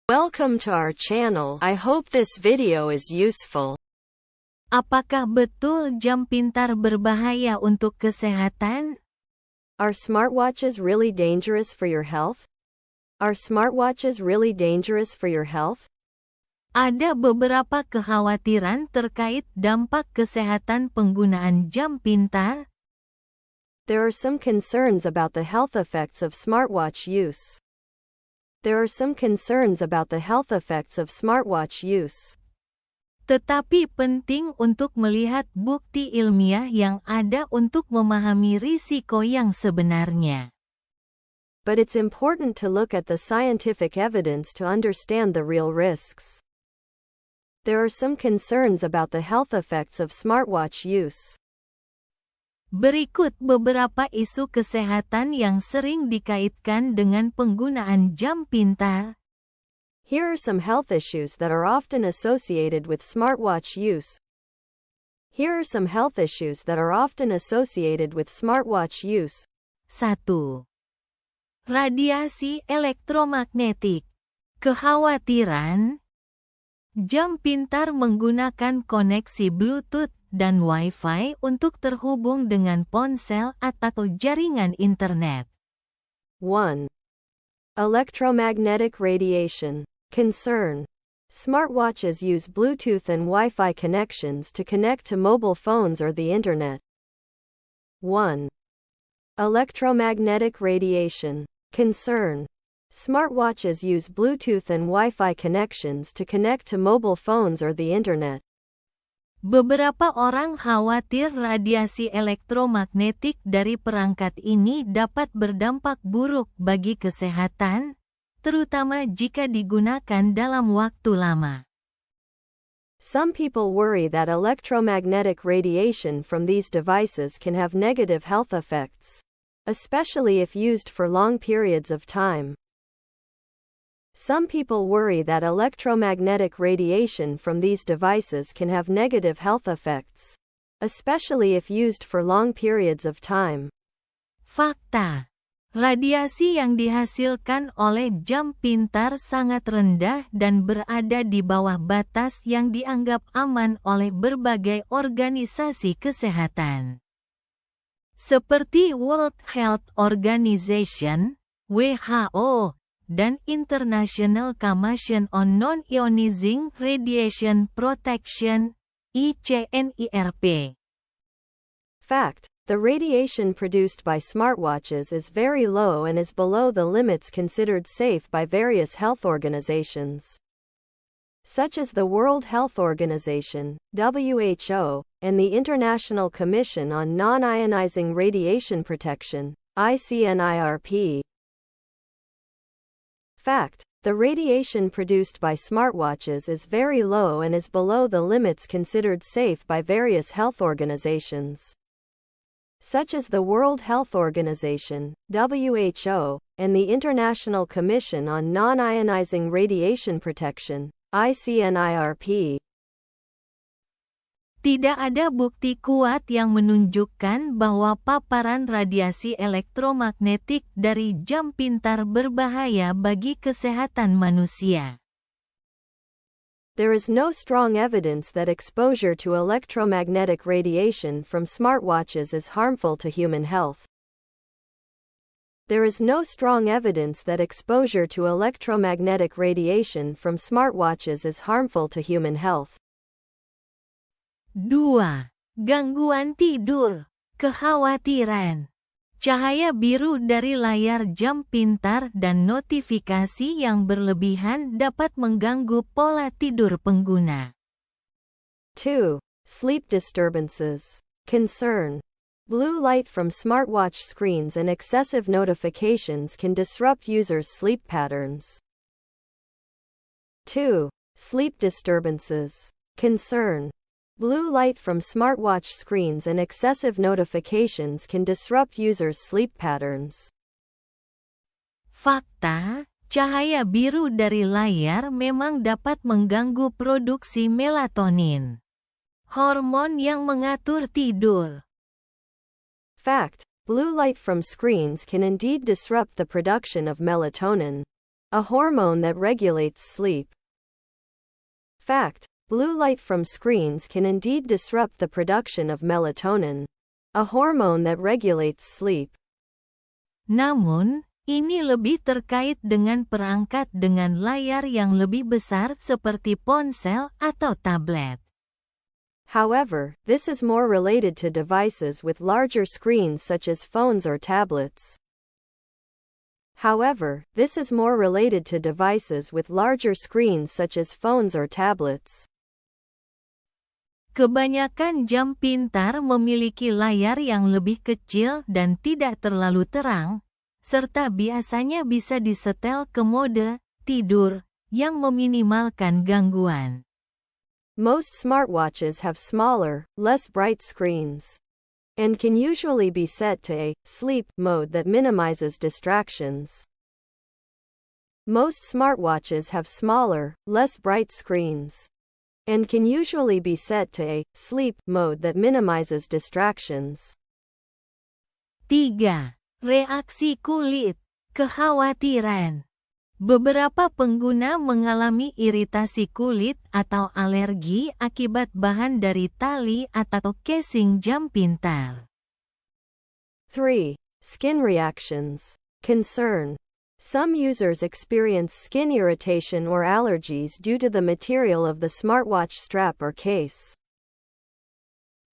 Welcome to our channel. I hope this video is useful. Apakah betul jam pintar berbahaya untuk kesehatan? Are smartwatches really dangerous for your health? Are smartwatches really dangerous for your health? Ada beberapa kekhawatiran terkait dampak kesehatan penggunaan jam pintar. There are some concerns about the health effects of smartwatch use. There are some concerns about the health effects of smartwatch use. Tetapi penting untuk melihat bukti ilmiah yang ada untuk memahami risiko yang sebenarnya. But it's important to look at the scientific evidence to understand the real risks. There are some concerns about the health effects of smartwatch use. Berikut beberapa isu kesehatan yang sering dikaitkan dengan penggunaan jam pintar. Here are some health issues that are often associated with smartwatch use. Here are some health issues that are often associated with smartwatch use. 1. Radiasi elektromagnetik. Kekhawatiran. Jam pintar menggunakan koneksi Bluetooth dan Wi-Fi untuk terhubung dengan ponsel atau jaringan internet. 1. Electromagnetic radiation. Concern. Smartwatches use Bluetooth and Wi-Fi connections to connect to mobile phones or the internet. 1. Electromagnetic radiation. Concern. Smartwatches use Bluetooth and Wi-Fi connections to connect to mobile phones or the internet. Beberapa orang khawatir radiasi elektromagnetik dari perangkat ini dapat berdampak buruk bagi kesehatan, terutama jika digunakan dalam waktu lama. Some people worry that electromagnetic radiation from these devices can have negative health effects, especially if used for long periods of time. Some people worry that electromagnetic radiation from these devices can have negative health effects, especially if used for long periods of time. Fakta. Radiasi yang dihasilkan oleh jam pintar sangat rendah dan berada di bawah batas yang dianggap aman oleh berbagai organisasi kesehatan. Seperti World Health Organization, WHO, dan International Commission on Non-Ionizing Radiation Protection, ICNIRP. Fact. The radiation produced by smartwatches is very low and is below the limits considered safe by various health organizations, such as the World Health Organization, WHO, and the International Commission on Non-Ionizing Radiation Protection, ICNIRP. Fact. The radiation produced by smartwatches is very low and is below the limits considered safe by various health organizations, such as the World Health Organization, WHO, and the International Commission on Non-Ionizing Radiation Protection, ICNIRP. Tidak ada bukti kuat yang menunjukkan bahwa paparan radiasi elektromagnetik dari jam pintar berbahaya bagi kesehatan manusia. There is no strong evidence that exposure to electromagnetic radiation from smartwatches is harmful to human health. There is no strong evidence that exposure to electromagnetic radiation from smartwatches is harmful to human health. 2. Gangguan tidur. Kekhawatiran. Cahaya biru dari layar jam pintar dan notifikasi yang berlebihan dapat mengganggu pola tidur pengguna. 2. Sleep disturbances. Concern. Blue light from smartwatch screens and excessive notifications can disrupt users' sleep patterns. 2. Sleep disturbances. Concern. Blue light from smartwatch screens and excessive notifications can disrupt users' sleep patterns. Fakta, cahaya biru dari layar memang dapat mengganggu produksi melatonin, hormon yang mengatur tidur. Fact. Blue light from screens can indeed disrupt the production of melatonin, a hormone that regulates sleep. Fact: blue light from screens can indeed disrupt the production of melatonin, a hormone that regulates sleep. Namun, ini lebih terkait dengan perangkat dengan layar yang lebih besar seperti ponsel atau tablet. However, this is more related to devices with larger screens such as phones or tablets. Kebanyakan jam pintar memiliki layar yang lebih kecil dan tidak terlalu terang, serta biasanya bisa disetel ke mode tidur yang meminimalkan gangguan. Most smartwatches have smaller, less bright screens, and can usually be set to a sleep mode that minimizes distractions. Most smartwatches have smaller, less bright screens, and can usually be set to a sleep mode that minimizes distractions. 3. Reaksi kulit, kekhawatiran. Beberapa pengguna mengalami iritasi kulit atau alergi akibat bahan dari tali atau casing jam pintar. 3. Skin reactions. Concern. Some users experience skin irritation or allergies due to the material of the smartwatch strap or case.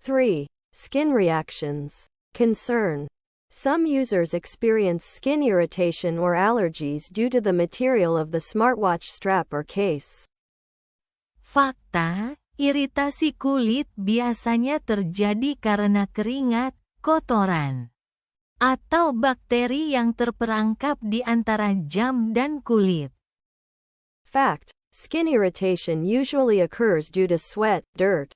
3. Skin reactions. Concern. Some users experience skin irritation or allergies due to the material of the smartwatch strap or case. Fakta, iritasi kulit biasanya terjadi karena keringat, kotoran, atau bakteri yang terperangkap di antara jam dan kulit. Fact: skin irritation usually occurs due to sweat, dirt,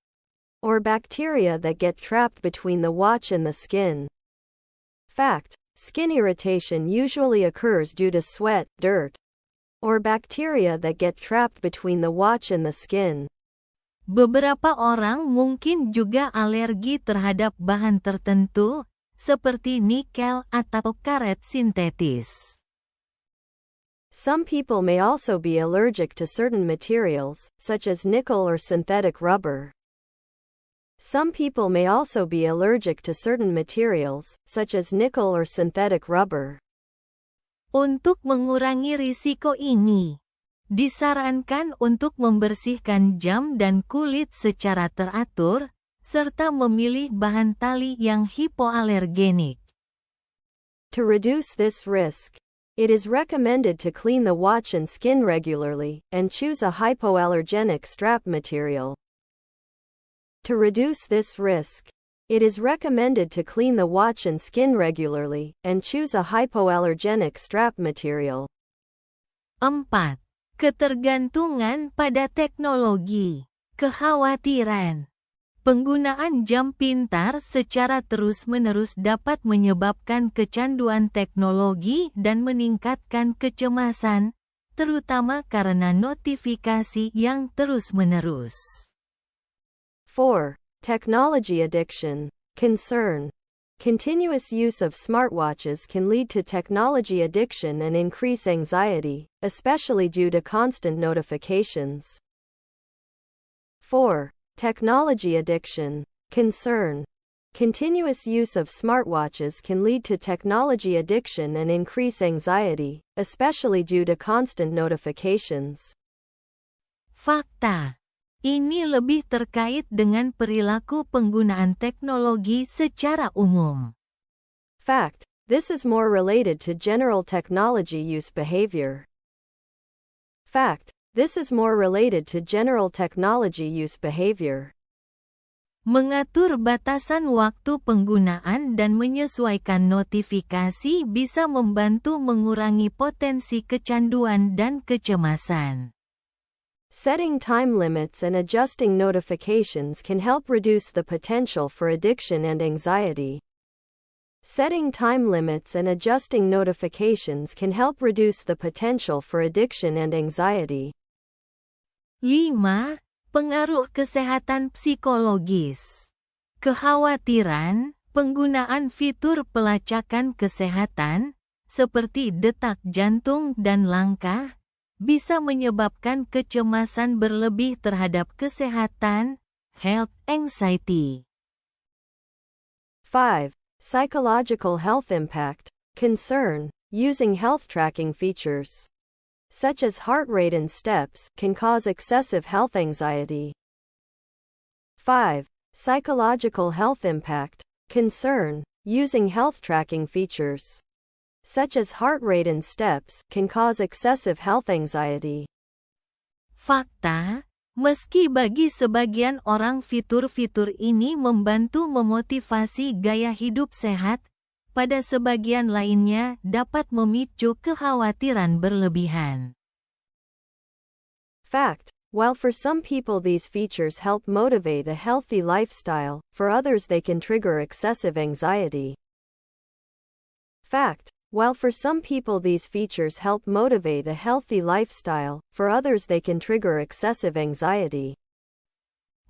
or bacteria that get trapped between the watch and the skin. Fact: skin irritation usually occurs due to sweat, dirt, or bacteria that get trapped between the watch and the skin. Beberapa orang mungkin juga alergi terhadap bahan tertentu, seperti nikel atau karet sintetis. Some people may also be allergic to certain materials, such as nickel or synthetic rubber. Some people may also be allergic to certain materials, such as nickel or synthetic rubber. Untuk mengurangi risiko ini, disarankan untuk membersihkan jam dan kulit secara teratur, serta memilih bahan tali yang hipoalergenik. To reduce this risk, it is recommended to clean the watch and skin regularly, and choose a hypoallergenic strap material. To reduce this risk, it is recommended to clean the watch and skin regularly, and choose a hypoallergenic strap material. 4. Ketergantungan pada teknologi, kekhawatiran. Penggunaan jam pintar secara terus-menerus dapat menyebabkan kecanduan teknologi dan meningkatkan kecemasan, terutama karena notifikasi yang terus-menerus. 4. Technology addiction. Concern. Continuous use of smartwatches can lead to technology addiction and increase anxiety, especially due to constant notifications. 4. Technology addiction. Concern. Continuous use of smartwatches can lead to technology addiction and increase anxiety, especially due to constant notifications. Fakta. Ini lebih terkait dengan perilaku penggunaan teknologi secara umum. Fact: this is more related to general technology use behavior. Fact: this is more related to general technology use behavior. Mengatur batasan waktu penggunaan dan menyesuaikan notifikasi bisa membantu mengurangi potensi kecanduan dan kecemasan. Setting time limits and adjusting notifications can help reduce the potential for addiction and anxiety. Setting time limits and adjusting notifications can help reduce the potential for addiction and anxiety. 5. Pengaruh kesehatan psikologis. Kekhawatiran, penggunaan fitur pelacakan kesehatan, seperti detak jantung dan langkah, bisa menyebabkan kecemasan berlebih terhadap kesehatan, health anxiety. 5. Psychological health impact. Concern. Using health tracking features, such as heart rate and steps, can cause excessive health anxiety. 5. Psychological health impact. Concern. Using health tracking features, such as heart rate and steps, can cause excessive health anxiety. Fakta, meski bagi sebagian orang fitur-fitur ini membantu memotivasi gaya hidup sehat, pada sebagian lainnya dapat memicu kekhawatiran berlebihan. Fact. While for some people these features help motivate a healthy lifestyle, for others they can trigger excessive anxiety. Fact. While for some people these features help motivate a healthy lifestyle, for others they can trigger excessive anxiety.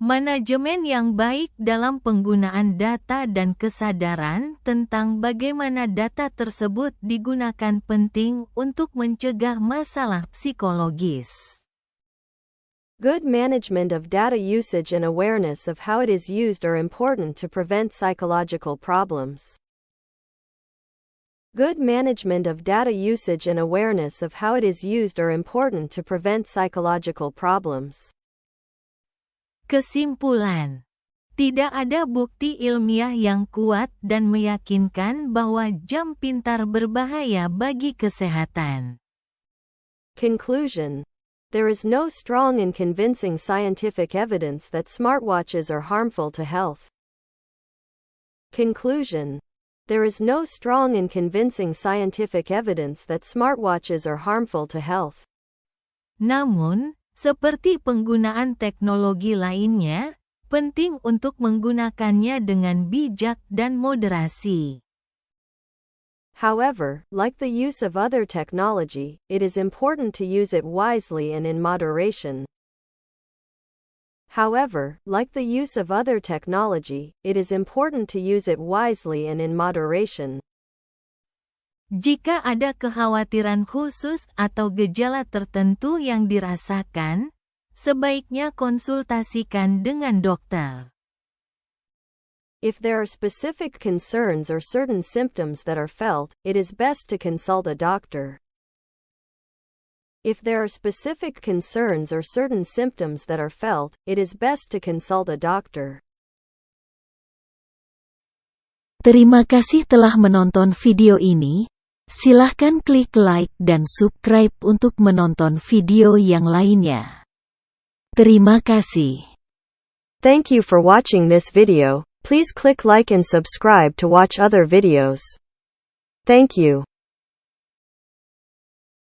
Manajemen yang baik dalam penggunaan data dan kesadaran tentang bagaimana data tersebut digunakan penting untuk mencegah masalah psikologis. Good management of data usage and awareness of how it is used are important to prevent psychological problems. Good management of data usage and awareness of how it is used are important to prevent psychological problems. Kesimpulan. Tidak ada bukti ilmiah yang kuat dan meyakinkan bahwa jam pintar berbahaya bagi kesehatan. Conclusion. There is no strong and convincing scientific evidence that smartwatches are harmful to health. Conclusion. There is no strong and convincing scientific evidence that smartwatches are harmful to health. Namun, seperti penggunaan teknologi lainnya, penting untuk menggunakannya dengan bijak dan moderasi. However, like the use of other technology, it is important to use it wisely and in moderation. However, like the use of other technology, it is important to use it wisely and in moderation. Jika ada kekhawatiran khusus atau gejala tertentu yang dirasakan, sebaiknya konsultasikan dengan dokter. If there are specific concerns or certain symptoms that are felt, it is best to consult a doctor. If there are specific concerns or certain symptoms that are felt, it is best to consult a doctor. Terima kasih telah menonton video ini. Silahkan klik like dan subscribe untuk menonton video yang lainnya. Terima kasih. Thank you for watching this video. Please click like and subscribe to watch other videos. Thank you.